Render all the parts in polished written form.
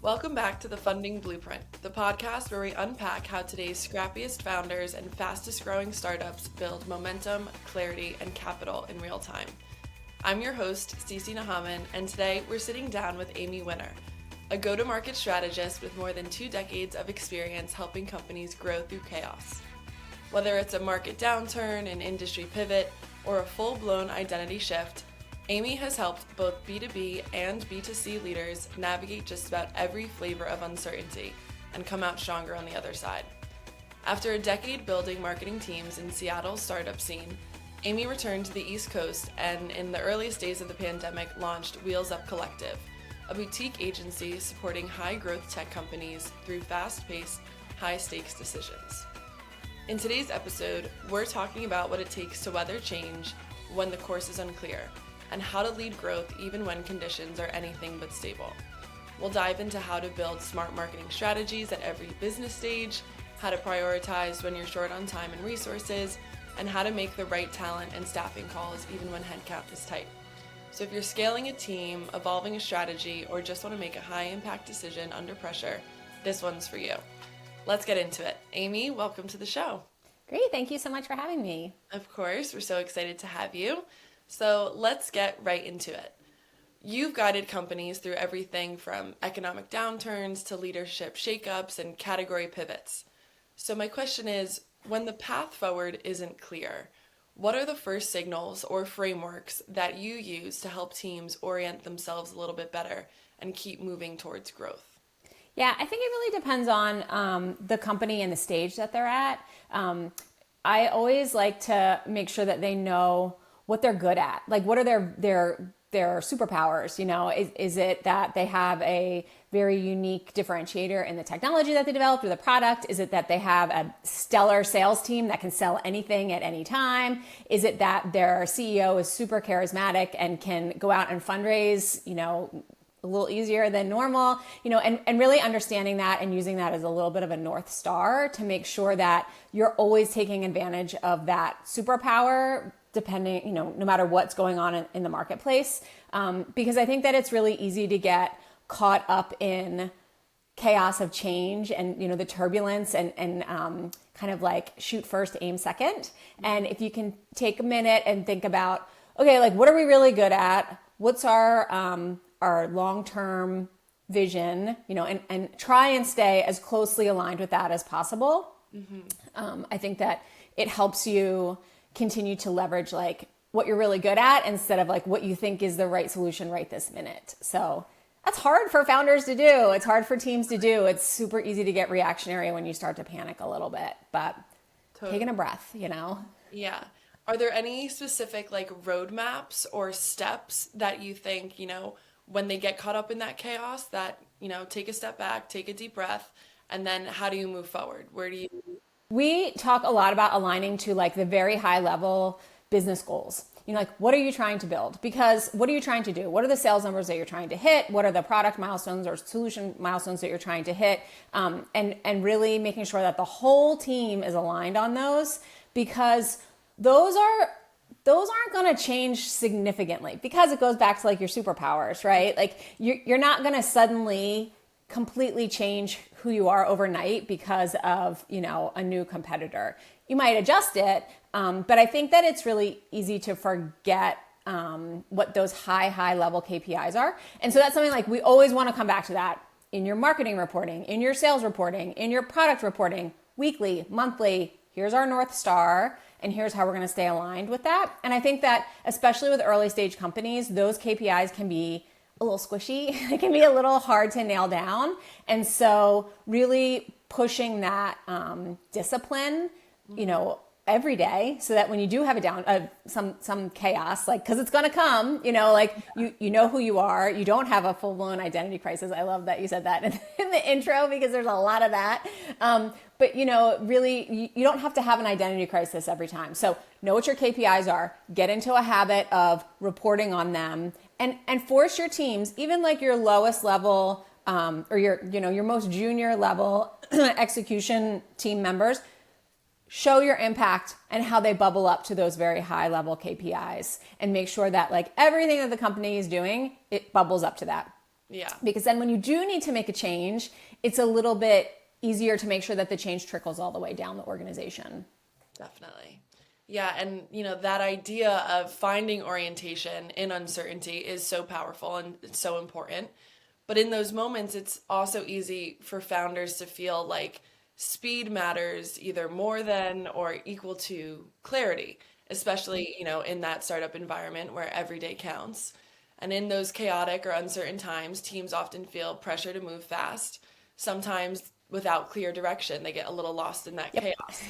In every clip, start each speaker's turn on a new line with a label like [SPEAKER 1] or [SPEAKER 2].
[SPEAKER 1] Welcome back to the Funding Blueprint, the podcast where we unpack how today's scrappiest founders and fastest growing startups build momentum, clarity, and capital in real time. I'm your host, Stacey Nahaman, and today we're sitting down with Amy Winner, a go-to-market strategist with more than 2 decades of experience helping companies grow through chaos. Whether it's a market downturn, an industry pivot, or a full-blown identity shift, Amy has helped both B2B and B2C leaders navigate just about every flavor of uncertainty and come out stronger on the other side. After a decade building marketing teams in Seattle's startup scene, Amy returned to the East Coast and, in the earliest days of the pandemic, launched Wheels Up Collective, a boutique agency supporting high-growth tech companies through fast-paced, high-stakes decisions. In today's episode, we're talking about what it takes to weather change when the course is unclear, and how to lead growth even when conditions are anything but stable. We'll dive into how to build smart marketing strategies at every business stage, how to prioritize when you're short on time and resources, and how to make the right talent and staffing calls even when headcount is tight. So if you're scaling a team, evolving a strategy, or just want to make a high-impact decision under pressure, this one's for you. Let's get into it. Amy, welcome to the show.
[SPEAKER 2] Great, thank you so much for having me.
[SPEAKER 1] Of course, we're so excited to have you. So let's get right into it. You've guided companies through everything from economic downturns to leadership shakeups and category pivots. So my question is, when the path forward isn't clear, what are the first signals or frameworks that you use to help teams orient themselves a little bit better and keep moving towards growth?
[SPEAKER 2] Yeah, I think it really depends on the company and the stage that they're at. I always like to make sure that they know what they're good at. Like, what are their superpowers? You know, is it that they have a very unique differentiator in the technology that they developed or the product? Is it that they have a stellar sales team that can sell anything at any time? Is it that their CEO is super charismatic and can go out and fundraise, you know, a little easier than normal, you know, and really understanding that and using that as a little bit of a North Star to make sure that you're always taking advantage of that superpower, depending, you know, no matter what's going on in the marketplace. Because I think that it's really easy to get caught up in chaos of change and, you know, the turbulence and kind of like shoot first, aim second. And if you can take a minute and think about, okay, like, what are we really good at? What's our long-term vision, you know, and try and stay as closely aligned with that as possible. Mm-hmm. I think that it helps you continue to leverage like what you're really good at instead of like what you think is the right solution right this minute. So that's hard for founders to do. It's hard for teams to do. It's super easy to get reactionary when you start to panic a little bit, but taking a breath, you know?
[SPEAKER 1] Yeah. Are there any specific like roadmaps or steps that you think, you know, when they get caught up in that chaos that, you know, take a step back, take a deep breath, and then how do you move forward?
[SPEAKER 2] We talk a lot about aligning to like the very high level business goals. You know, like, what are you trying to build? Because what are you trying to do? What are the sales numbers that you're trying to hit? What are the product milestones or solution milestones that you're trying to hit? And really making sure that the whole team is aligned on those, because those aren't going to change significantly, because it goes back to like your superpowers, right? Like you're not going to suddenly completely change who you are overnight because of, you know, a new competitor. You might adjust it, but I think that it's really easy to forget what those high level KPIs are. And so that's something like we always want to come back to that in your marketing reporting, in your sales reporting, in your product reporting, weekly, monthly. Here's our North Star, and here's how we're going to stay aligned with that. And I think that especially with early stage companies, those KPIs can be a little squishy. It can be a little hard to nail down. And so really pushing that discipline, you know, every day, so that when you do have some chaos, like, because it's going to come, you know, like you know who you are. You don't have a full-blown identity crisis. I love that you said that in the intro, because there's a lot of that. But, you know, really, you don't have to have an identity crisis every time. So know what your KPIs are, get into a habit of reporting on them, and force your teams, even like your lowest level or your most junior level execution team members, show your impact and how they bubble up to those very high level KPIs, and make sure that like everything that the company is doing, it bubbles up to that.
[SPEAKER 1] Yeah.
[SPEAKER 2] Because then when you do need to make a change, it's a little bit easier to make sure that the change trickles all the way down the organization.
[SPEAKER 1] Definitely. Yeah, and that idea of finding orientation in uncertainty is so powerful and it's so important. But in those moments, it's also easy for founders to feel like speed matters either more than or equal to clarity, especially, in that startup environment where every day counts. And in those chaotic or uncertain times, teams often feel pressure to move fast, sometimes without clear direction. They get a little lost in that chaos.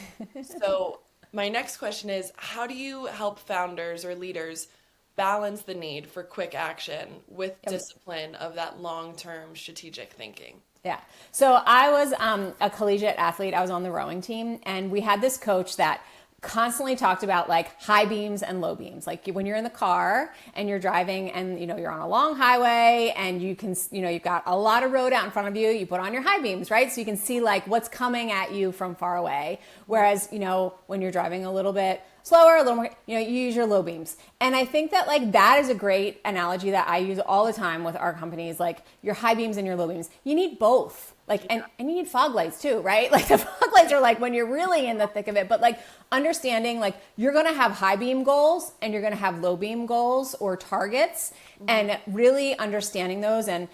[SPEAKER 1] So my next question is, how do you help founders or leaders balance the need for quick action with discipline of that long-term strategic thinking?
[SPEAKER 2] Yeah. So I was a collegiate athlete. I was on the rowing team, and we had this coach that constantly talked about like high beams and low beams. Like when you're in the car and you're driving and you're on a long highway and you can you've got a lot of road out in front of you, you put on your high beams, right? So you can see like what's coming at you from far away. Whereas, when you're driving a little bit slower, a little more, you use your low beams. And I think that like that is a great analogy that I use all the time with our companies, like your high beams and your low beams. You need both. Like, and you need fog lights too, right? Like the fog lights are like when you're really in the thick of it, but like understanding like you're going to have high beam goals and you're going to have low beam goals or targets, and really understanding those. And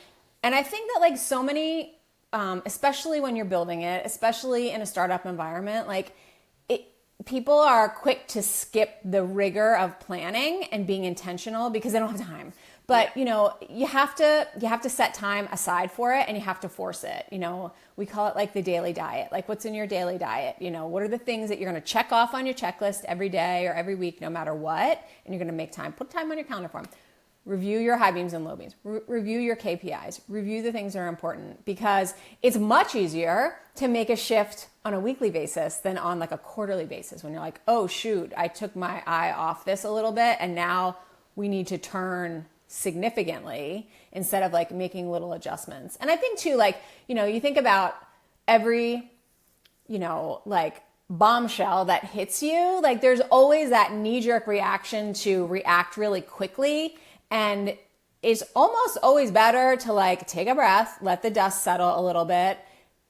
[SPEAKER 2] I think that like so many, especially when you're building it, especially in a startup environment, like people are quick to skip the rigor of planning and being intentional because they don't have time. But, you have to set time aside for it, and you have to force it. We call it like the daily diet. Like what's in your daily diet? What are the things that you're going to check off on your checklist every day or every week, no matter what? And you're going to make time, put time on your calendar for them. Review your high beams and low beams, review your KPIs, review the things that are important, because it's much easier to make a shift on a weekly basis than on like a quarterly basis when you're like, oh shoot, I took my eye off this a little bit and now we need to turn significantly instead of like making little adjustments. And I think too, like, you think about every, like bombshell that hits you, like there's always that knee-jerk reaction to react really quickly. And it's almost always better to like take a breath, let the dust settle a little bit,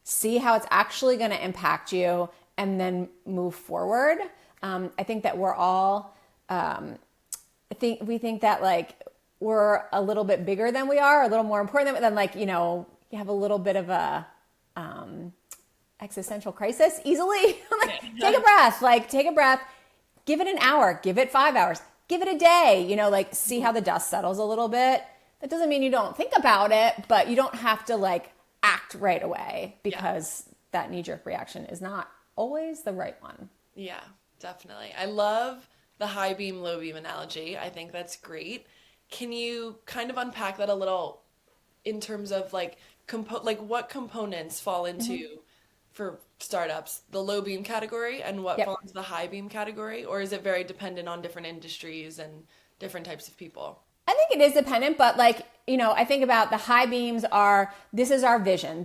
[SPEAKER 2] see how it's actually going to impact you, and then move forward. I think that we're all, we think that like we're a little bit bigger than we are, a little more important than like, you have a little bit of a existential crisis easily. Take a breath, give it an hour, give it 5 hours, give it a day, like see how the dust settles a little bit. That doesn't mean you don't think about it, but you don't have to like act right away because that knee-jerk reaction is not always the right one.
[SPEAKER 1] Yeah, definitely. I love the high beam, low beam analogy. I think that's great. Can you kind of unpack that a little in terms of like what components fall into for startups, the low beam category, and what falls into the high beam category? Or is it very dependent on different industries and different types of people?
[SPEAKER 2] I think it is dependent, but like, I think about the high beams this is our vision.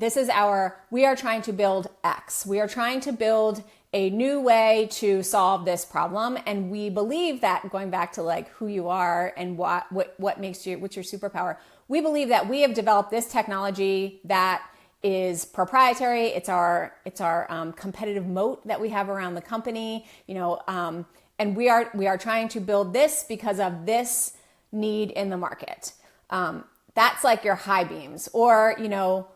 [SPEAKER 2] We are trying to build X. We are trying to build a new way to solve this problem. And we believe that, going back to like who you are and what makes you, what's your superpower, we believe that we have developed this technology that is proprietary. It's our competitive moat that we have around the company, and we are trying to build this because of this need in the market. That's like your high beams. Or,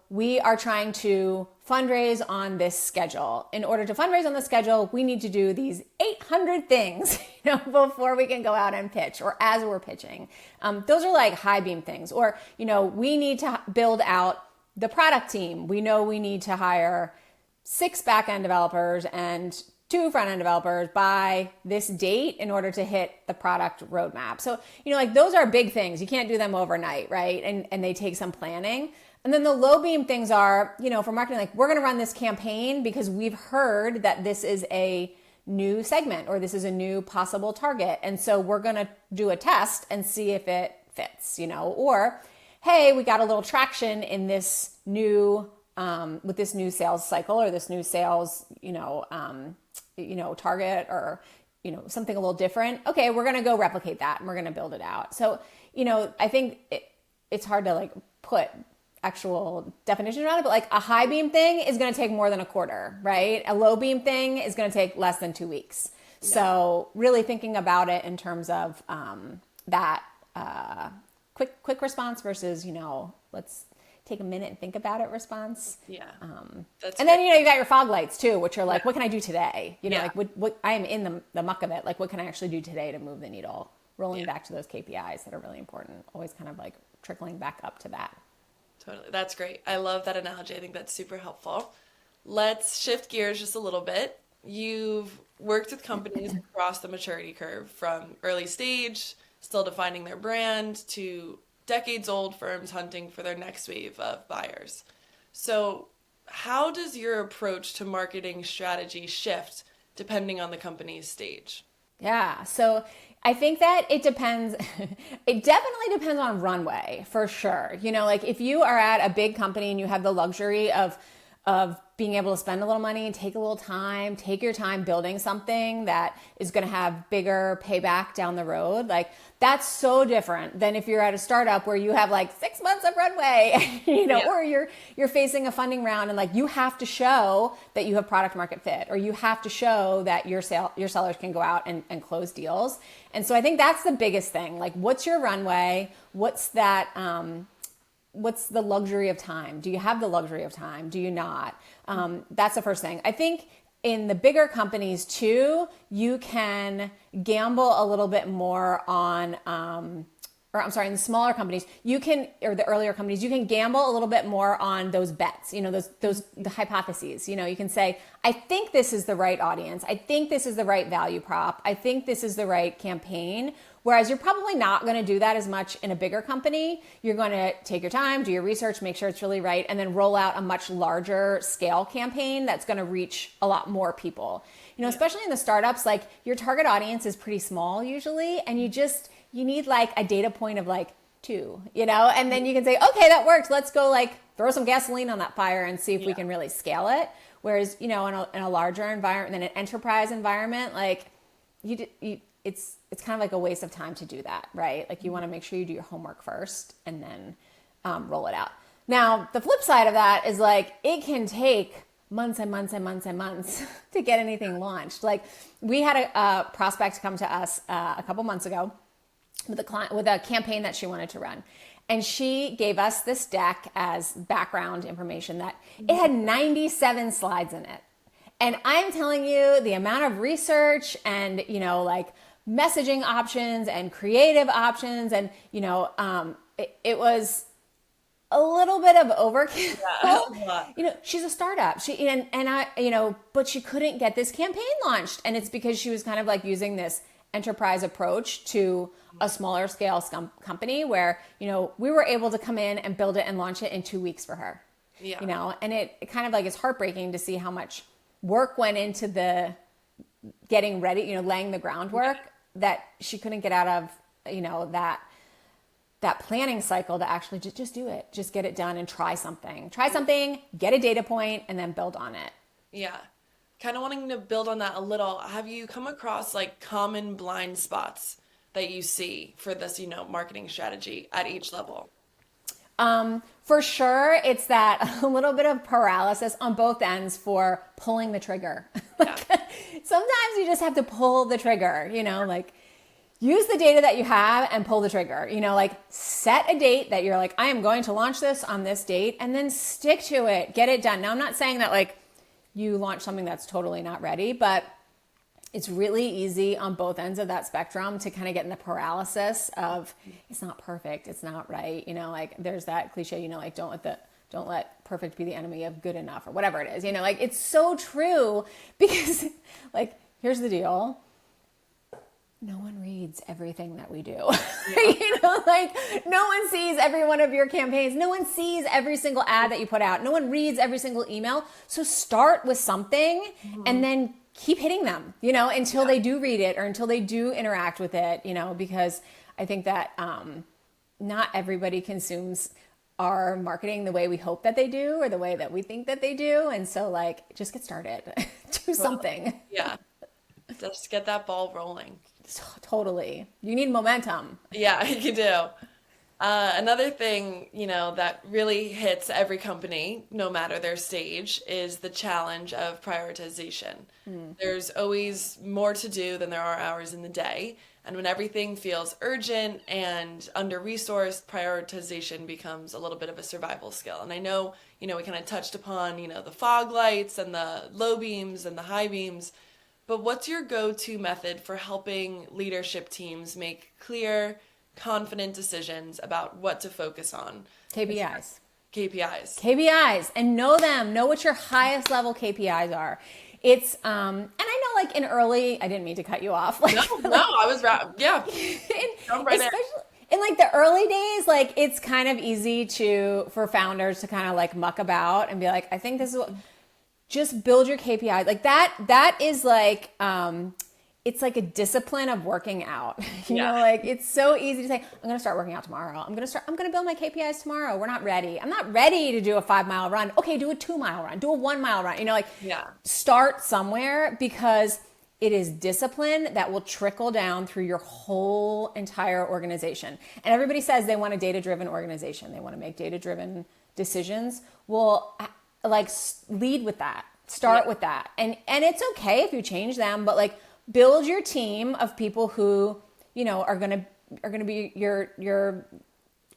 [SPEAKER 2] we are trying to fundraise on this schedule. In order to fundraise on the schedule, we need to do these 800 things, before we can go out and pitch, or as we're pitching. Those are like high beam things. Or, we need to build out the product team. We know we need to hire 6 back-end developers and 2 front-end developers by this date in order to hit the product roadmap. So, like those are big things. You can't do them overnight, right? And they take some planning. And then the low beam things are, for marketing, like we're going to run this campaign because we've heard that this is a new segment or this is a new possible target. And so we're going to do a test and see if it fits, or, hey, we got a little traction in this new, with this new sales cycle or this new sales, target or, something a little different. Okay, we're going to go replicate that and we're going to build it out. So, I think it's hard to like put actual definition around it, but like a high beam thing is going to take more than a quarter, right? A low beam thing is going to take less than 2 weeks. Yeah. So really thinking about it in terms of that quick response versus, let's take a minute and think about it response.
[SPEAKER 1] Yeah.
[SPEAKER 2] And then, you got your fog lights too, which are like, what can I do today? Like what I am in the muck of it. Like, what can I actually do today to move the needle? Rolling back to those KPIs that are really important. Always kind of like trickling back up to that.
[SPEAKER 1] Totally. That's great. I love that analogy. I think that's super helpful. Let's shift gears just a little bit. You've worked with companies across the maturity curve, from early stage, still defining their brand, to decades-old firms hunting for their next wave of buyers. So how does your approach to marketing strategy shift depending on the company's stage?
[SPEAKER 2] Yeah. So I think that it depends. It definitely depends on runway, for sure. Like if you are at a big company and you have the luxury of being able to spend a little money and take a little time, take your time building something that is going to have bigger payback down the road. Like that's so different than if you're at a startup where you have like 6 months of runway, or you're facing a funding round and like you have to show that you have product market fit, or you have to show that your sellers can go out and close deals. And so I think that's the biggest thing. Like, what's your runway? What's that, what's the luxury of time? Do you have the luxury of time? Do you not? That's the first thing. I think in the bigger companies too, you can gamble a little bit more on, in the smaller companies, or the earlier companies, you can gamble a little bit more on those bets, the hypotheses. You can say, I think this is the right audience. I think this is the right value prop. I think this is the right campaign. Whereas you're probably not going to do that as much in a bigger company. You're going to take your time, do your research, make sure it's really right, and then roll out a much larger scale campaign that's going to reach a lot more people. Especially in the startups, like your target audience is pretty small usually, and you need like a data point of like 2, and then you can say, okay, that works. Let's go like throw some gasoline on that fire and see if we can really scale it. Whereas, in a larger environment, than an enterprise environment, like it's kind of like a waste of time to do that, right? Like you want to make sure you do your homework first and then roll it out. Now, the flip side of that is like, it can take months and months and months and months to get anything launched. Like we had a prospect come to us a couple months ago with a campaign that she wanted to run. And she gave us this deck as background information that it had 97 slides in it. And I'm telling you, the amount of research and, like messaging options and creative options and, it was a little bit of overkill.
[SPEAKER 1] Yeah.
[SPEAKER 2] She's a startup. But she couldn't get this campaign launched. And it's because she was kind of like using this enterprise approach to a smaller scale company where, we were able to come in and build it and launch it in 2 weeks for her. Yeah. And it kind of like is heartbreaking to see how much work went into the getting ready, laying the groundwork that she couldn't get out of, that planning cycle to actually just do it, just get it done and try something, get a data point and then build on it.
[SPEAKER 1] Yeah. Kind of wanting to build on that a little. Have you come across like common blind spots that you see for this, marketing strategy at each level?
[SPEAKER 2] For sure, it's that a little bit of paralysis on both ends for pulling the trigger. Sometimes you just have to pull the trigger, like use the data that you have and pull the trigger, like set a date that you're like, I am going to launch this on this date and then stick to it, get it done. Now, I'm not saying that like you launch something that's totally not ready, but it's really easy on both ends of that spectrum to kind of get in the paralysis of it's not perfect, it's not right. Like there's that cliche, like don't let perfect be the enemy of good enough or whatever it is. Like it's so true because like here's the deal. No one reads everything that we do. Yeah. Like no one sees every one of your campaigns. No one sees every single ad that you put out. No one reads every single email. So start with something and then keep hitting them, until they do read it or until they do interact with it, because I think that not everybody consumes our marketing the way we hope that they do or the way that we think that they do. And so like, just get started, do something.
[SPEAKER 1] Yeah. Just get that ball rolling.
[SPEAKER 2] Totally. You need momentum.
[SPEAKER 1] Yeah, you do. Another thing, that really hits every company, no matter their stage, is the challenge of prioritization. There's always more to do than there are hours in the day. And when everything feels urgent and under-resourced, prioritization becomes a little bit of a survival skill. And I know, we kind of touched upon, the fog lights and the low beams and the high beams, but what's your go-to method for helping leadership teams make clear, confident decisions about what to focus on?
[SPEAKER 2] KPIs.
[SPEAKER 1] KPIs.
[SPEAKER 2] And know them. Know what your highest level KPIs are. It's and I know, like, in early, I didn't mean to cut you off. Like,
[SPEAKER 1] No, I was right. Yeah. Jump right in.
[SPEAKER 2] especially in like the early days, like, it's kind of easy for founders to kind of like muck about and be like, I think this is what, just build your KPIs. Like that is like, it's like a discipline of working out. You know, like, it's so easy to say, I'm going to start working out tomorrow. I'm going to build my KPIs tomorrow. We're not ready. I'm not ready to do a 5-mile run. Okay, do a 2-mile run, do a 1-mile run. Start somewhere, because it is discipline that will trickle down through your whole entire organization. And everybody says they want a data-driven organization. They want to make data-driven decisions. Well, like, lead with that. Start with that. And it's okay if you change them, but like, build your team of people who, are going to be your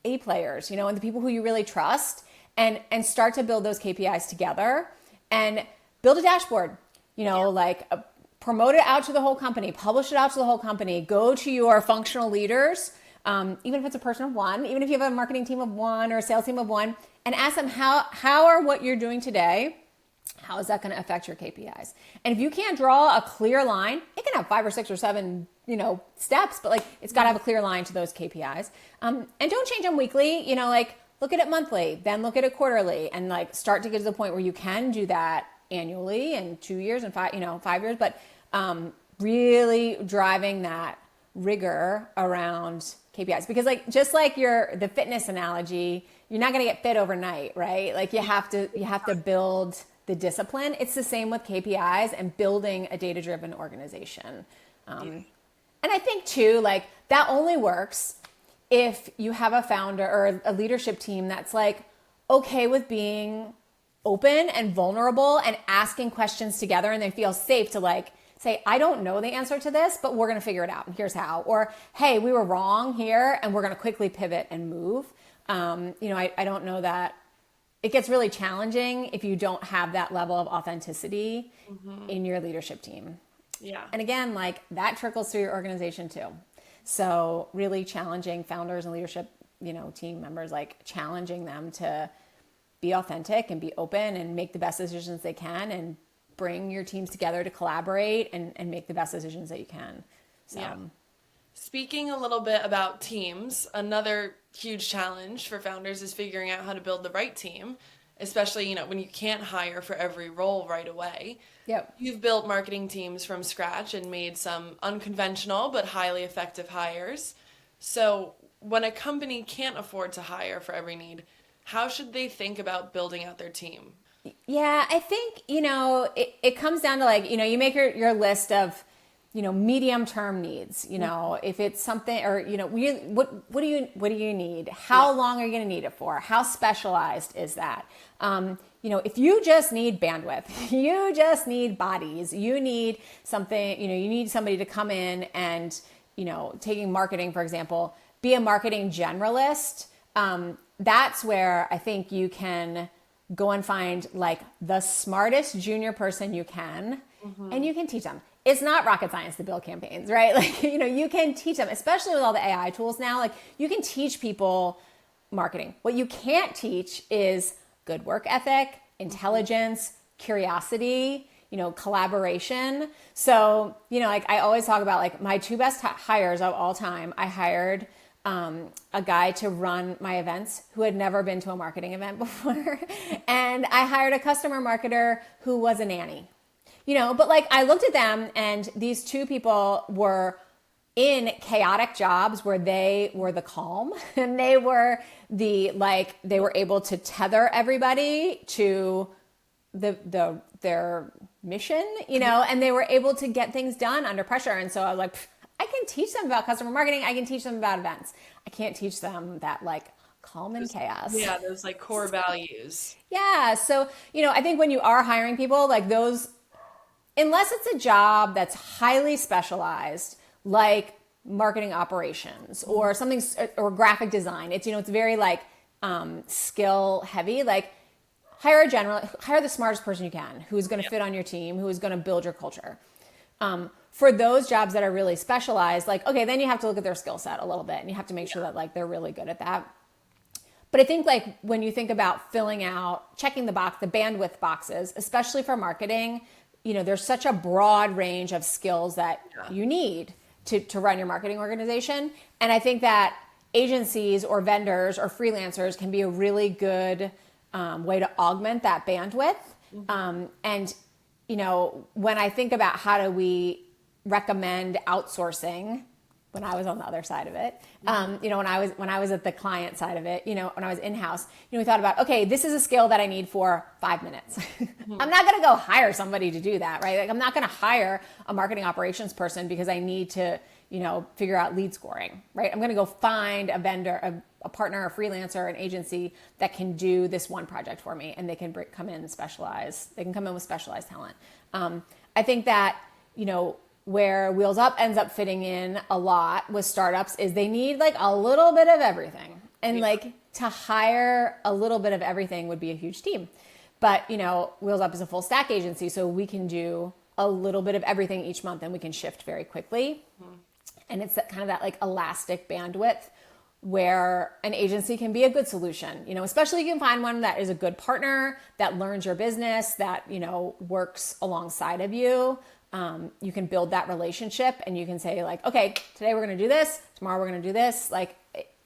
[SPEAKER 2] A players, and the people who you really trust, and start to build those KPIs together, and build a dashboard, promote it out to the whole company, publish it out to the whole company, go to your functional leaders, even if it's a person of one, even if you have a marketing team of one or a sales team of one, and ask them how are what you're doing today, how is that going to affect your KPIs? And if you can't draw a clear line, it can have 5 or 6 or 7, steps, but like, it's got to have a clear line to those KPIs. And don't change them weekly, look at it monthly, then look at it quarterly, and like, start to get to the point where you can do that annually, and 2 years and 5 years, but really driving that rigor around KPIs, because like, just like the fitness analogy, you're not going to get fit overnight, right? Like, you have to build the discipline. It's the same with KPIs and building a data-driven organization. And I think too, like, that only works if you have a founder or a leadership team that's like okay with being open and vulnerable and asking questions together, and they feel safe to like say, I don't know the answer to this, but we're going to figure it out, and here's how. Or, hey, we were wrong here, and we're going to quickly pivot and move. I don't know that it gets really challenging if you don't have that level of authenticity in your leadership team.
[SPEAKER 1] Yeah.
[SPEAKER 2] And again, like, that trickles through your organization too. So really challenging founders and leadership, team members, like, challenging them to be authentic and be open and make the best decisions they can, and bring your teams together to collaborate and make the best decisions that you can. So.
[SPEAKER 1] Yeah. Speaking a little bit about teams, another huge challenge for founders is figuring out how to build the right team, especially, when you can't hire for every role right away.
[SPEAKER 2] Yep.
[SPEAKER 1] You've built marketing teams from scratch and made some unconventional but highly effective hires. So when a company can't afford to hire for every need, how should they think about building out their team?
[SPEAKER 2] Yeah, I think, it comes down to like, you make your list of, medium term needs, if it's something, or, what do you need? How long are you going to need it for? How specialized is that? If you just need bandwidth, you just need bodies, you need something, you need somebody to come in and, taking marketing, for example, be a marketing generalist. That's where I think you can go and find like the smartest junior person you can, and you can teach them. It's not rocket science to build campaigns, right? Like, you can teach them, especially with all the AI tools now, like, you can teach people marketing. What you can't teach is good work ethic, intelligence, curiosity, collaboration. So, like, I always talk about like my 2 best hires of all time. I hired a guy to run my events who had never been to a marketing event before. And I hired a customer marketer who was a nanny, but like, I looked at them, and these 2 people were in chaotic jobs where they were the calm, and they were they were able to tether everybody to their mission, and they were able to get things done under pressure. And so I was like, I can teach them about customer marketing. I can teach them about events. I can't teach them that like calm and chaos.
[SPEAKER 1] Yeah, those like core values.
[SPEAKER 2] Yeah. So, I think when you are hiring people, like those, unless it's a job that's highly specialized, like marketing operations or something, or graphic design, it's very like skill heavy, like hire the smartest person you can, who's going to fit on your team, who is going to build your culture. For those jobs that are really specialized, like, okay, then you have to look at their skill set a little bit and you have to make sure that like they're really good at that. But I think like when you think about checking the bandwidth boxes, especially for marketing, there's such a broad range of skills that you need to run your marketing organization. And I think that agencies or vendors or freelancers can be a really good way to augment that bandwidth. And, when I think about how do we recommend outsourcing, when I was on the other side of it, when I was at the client side of it, when I was in-house, we thought about, okay, this is a skill that I need for 5 minutes. I'm not going to go hire somebody to do that, right? Like I'm not going to hire a marketing operations person because I need to, figure out lead scoring, right? I'm going to go find a vendor, a partner, a freelancer, an agency that can do this one project for me, and they can come in with specialized talent. I think that, where Wheels Up ends up fitting in a lot with startups is they need like a little bit of everything. And like to hire a little bit of everything would be a huge team. But, Wheels Up is a full stack agency, so we can do a little bit of everything each month and we can shift very quickly. And it's kind of that like elastic bandwidth where an agency can be a good solution, especially if you can find one that is a good partner, that learns your business, that, works alongside of you. You can build that relationship and you can say like, okay, today we're going to do this. Tomorrow we're going to do this. Like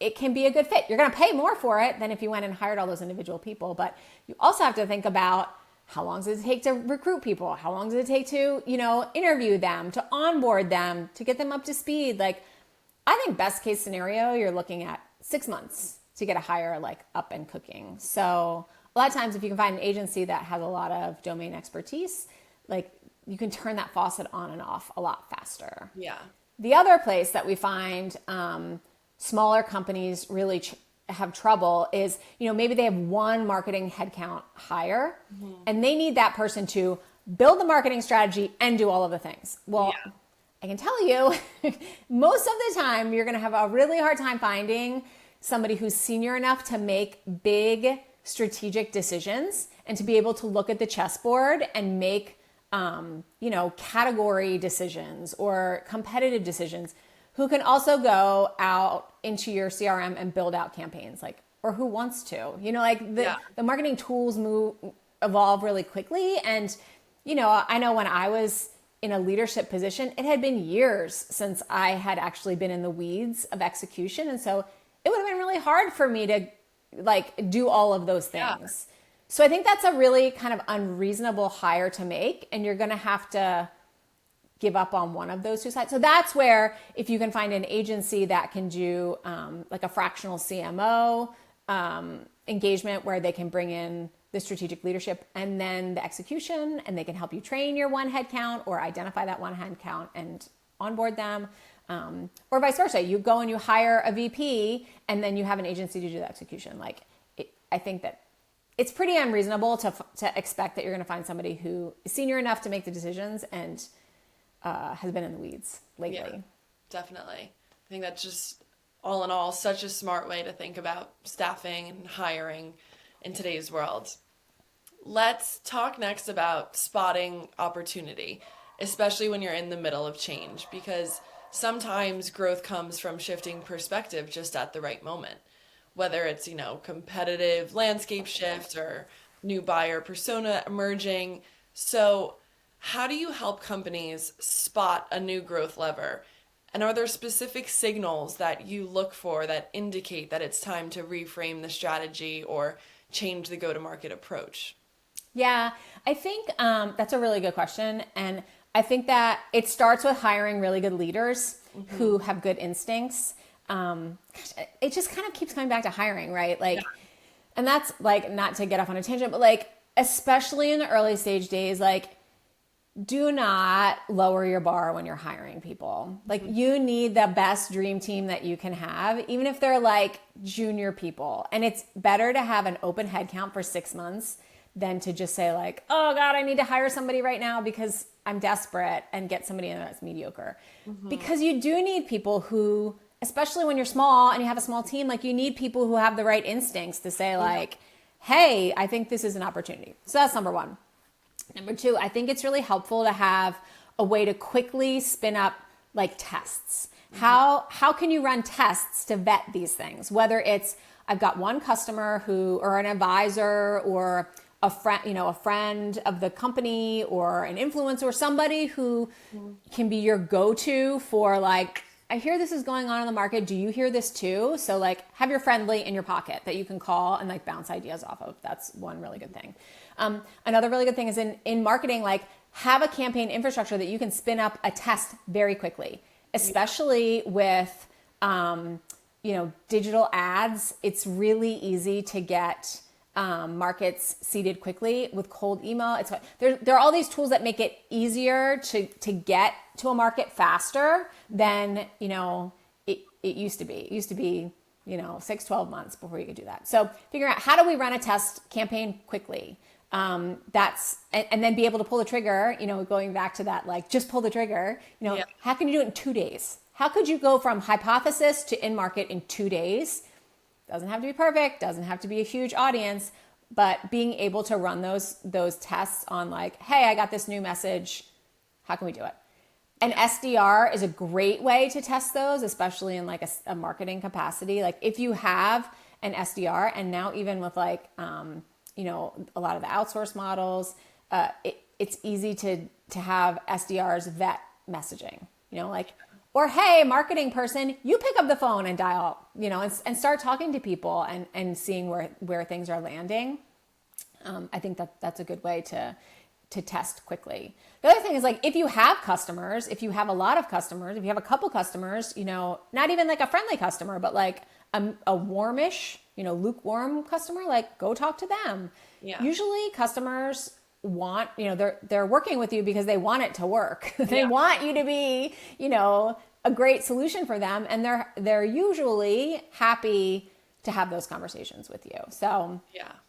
[SPEAKER 2] it can be a good fit. You're going to pay more for it than if you went and hired all those individual people. But you also have to think about how long does it take to recruit people? How long does it take to, interview them, to onboard them, to get them up to speed? Like I think best case scenario, you're looking at 6 months to get a hire like up and cooking. So a lot of times if you can find an agency that has a lot of domain expertise, like you can turn that faucet on and off a lot faster.
[SPEAKER 1] Yeah.
[SPEAKER 2] The other place that we find smaller companies really have trouble is, maybe they have one marketing headcount hire and they need that person to build the marketing strategy and do all of the things. Well, I can tell you, most of the time you're going to have a really hard time finding somebody who's senior enough to make big strategic decisions and to be able to look at the chessboard and make category decisions or competitive decisions, who can also go out into your CRM and build out campaigns, like, or who wants to, the marketing tools evolve really quickly. And, I know when I was in a leadership position, it had been years since I had actually been in the weeds of execution. And so it would have been really hard for me to like do all of those things. Yeah. So I think that's a really kind of unreasonable hire to make, and you're going to have to give up on one of those two sides. So that's where if you can find an agency that can do like a fractional CMO engagement where they can bring in the strategic leadership and then the execution, and they can help you train your one headcount or identify that one headcount and onboard them. Or vice versa. You go and you hire a VP and then you have an agency to do the execution. I think that it's pretty unreasonable to expect that you're going to find somebody who is senior enough to make the decisions and has been in the weeds lately.
[SPEAKER 1] Yeah, definitely. I think that's just all in all such a smart way to think about staffing and hiring in today's world. Let's talk next about spotting opportunity, especially when you're in the middle of change, because sometimes growth comes from shifting perspective just at the right moment. Whether it's, competitive landscape shift or new buyer persona emerging. So how do you help companies spot a new growth lever? And are there specific signals that you look for that indicate that it's time to reframe the strategy or change the go-to-market approach?
[SPEAKER 2] Yeah, I think that's a really good question. And I think that it starts with hiring really good leaders who have good instincts. It just kind of keeps coming back to hiring, right? And that's like, not to get off on a tangent, but like, especially in the early stage days, like do not lower your bar when you're hiring people. Like you need the best dream team that you can have, even if they're like junior people. And it's better to have an open headcount for 6 months than to just say like, oh God, I need to hire somebody right now because I'm desperate, and get somebody in that's mediocre. Because you do need people who, especially when you're small and you have a small team, like you need people who have the right instincts to say like, hey, I think this is an opportunity. So that's number one. Number two, I think it's really helpful to have a way to quickly spin up like tests. How can you run tests to vet these things? Whether it's I've got one customer who, or an advisor, or a friend, a friend of the company, or an influencer, or somebody who can be your go-to for like, I hear this is going on in the market. Do you hear this too? So like have your friendly in your pocket that you can call and like bounce ideas off of. That's one really good thing. Another really good thing is in marketing, like have a campaign infrastructure that you can spin up a test very quickly, especially with, digital ads. It's really easy to get markets seeded quickly with cold email. There are all these tools that make it easier to get to a market faster than, it used to be. It used to be, 6-12 months before you could do that. So figuring out how do we run a test campaign quickly? And then be able to pull the trigger, going back to that, like just pull the trigger, how can you do it in 2 days? How could you go from hypothesis to in market in 2 days? Doesn't have to be perfect, doesn't have to be a huge audience, but being able to run those tests on like, hey, I got this new message. How can we do it? An SDR is a great way to test those, especially in like a marketing capacity. Like if you have an SDR, and now even with like, a lot of the outsource models, it's easy to have SDRs vet messaging, or hey, marketing person, you pick up the phone and dial, and start talking to people and seeing where things are landing. I think that's a good way to test quickly. The other thing is like, if you have customers, if you have a lot of customers, if you have a couple customers, not even like a friendly customer, but like a warmish, lukewarm customer, like go talk to them. Yeah. Usually customers want, they're working with you because they want it to work. They want you to be, a great solution for them. And they're usually happy to have those conversations with you. So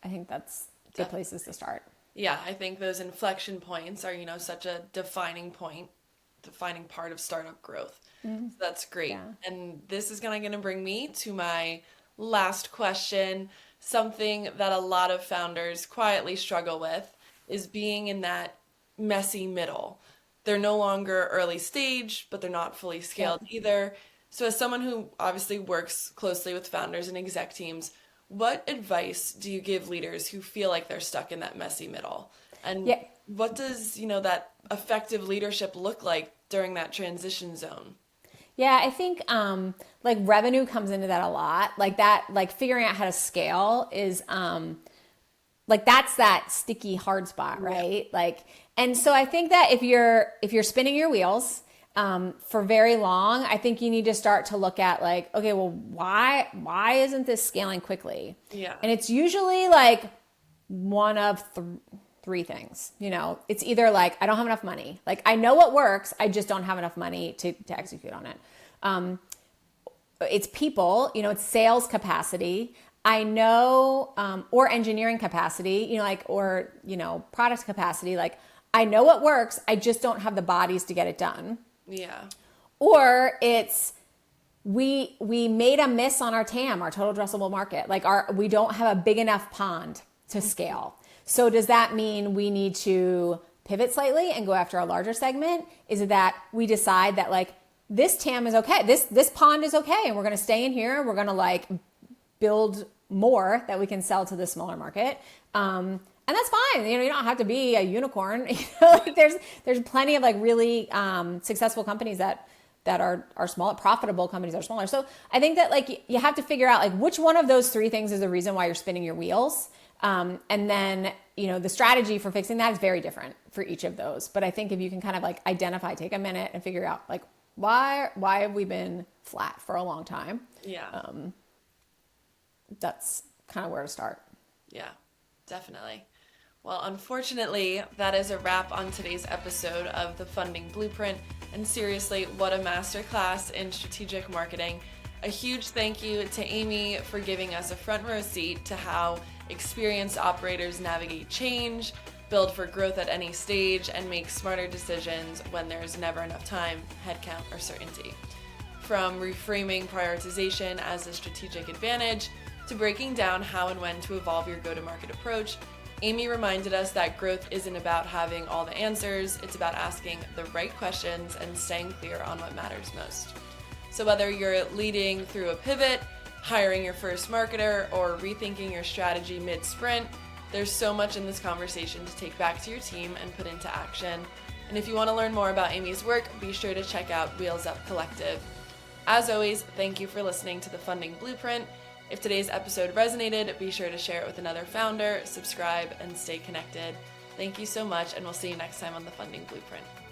[SPEAKER 2] I think that's good places to start.
[SPEAKER 1] Yeah, I think those inflection points are, such a defining part of startup growth. So that's great. Yeah. And this is going to bring me to my last question. Something that a lot of founders quietly struggle with is being in that messy middle. They're no longer early stage, but they're not fully scaled either. So as someone who obviously works closely with founders and exec teams, what advice do you give leaders who feel like they're stuck in that messy middle? And what does, that effective leadership look like during that transition zone?
[SPEAKER 2] Yeah, I think like revenue comes into that a lot. Like that, like figuring out how to scale is like that's that sticky hard spot, right? Like, and so I think that if you're spinning your wheels for very long, I think you need to start to look at like, okay, well, why isn't this scaling quickly? Yeah. And it's usually like one of three things, it's either like, I don't have enough money. Like I know what works. I just don't have enough money to execute on it. It's people, it's sales capacity. I know, or engineering capacity, or product capacity. Like I know what works. I just don't have the bodies to get it done. Yeah. Or it's, we made a miss on our TAM, our total addressable market. Like we don't have a big enough pond to scale. So does that mean we need to pivot slightly and go after a larger segment? Is it that we decide that like this TAM is okay, this pond is okay, and we're going to stay in here, we're going to like build more that we can sell to the smaller market, and that's fine. You don't have to be a unicorn. Like there's plenty of like really successful companies that are small, profitable companies that are smaller. So I think that like you have to figure out like which one of those three things is the reason why you're spinning your wheels. And then, the strategy for fixing that is very different for each of those. But I think if you can kind of like take a minute and figure out like, why have we been flat for a long time? Yeah. That's kind of where to start.
[SPEAKER 1] Yeah, definitely. Well, unfortunately, that is a wrap on today's episode of the Funding Blueprint. And seriously, what a masterclass in strategic marketing. A huge thank you to Amy for giving us a front row seat to how experienced operators navigate change, build for growth at any stage, and make smarter decisions when there's never enough time, headcount, or certainty. From reframing prioritization as a strategic advantage to breaking down how and when to evolve your go-to-market approach, Amy reminded us that growth isn't about having all the answers, it's about asking the right questions and staying clear on what matters most. So whether you're leading through a pivot, hiring your first marketer, or rethinking your strategy mid-sprint, there's so much in this conversation to take back to your team and put into action. And if you want to learn more about Amy's work, be sure to check out Wheels Up Collective. As always, thank you for listening to the Funding Blueprint. If today's episode resonated, be sure to share it with another founder, subscribe, and stay connected. Thank you so much, and we'll see you next time on the Funding Blueprint.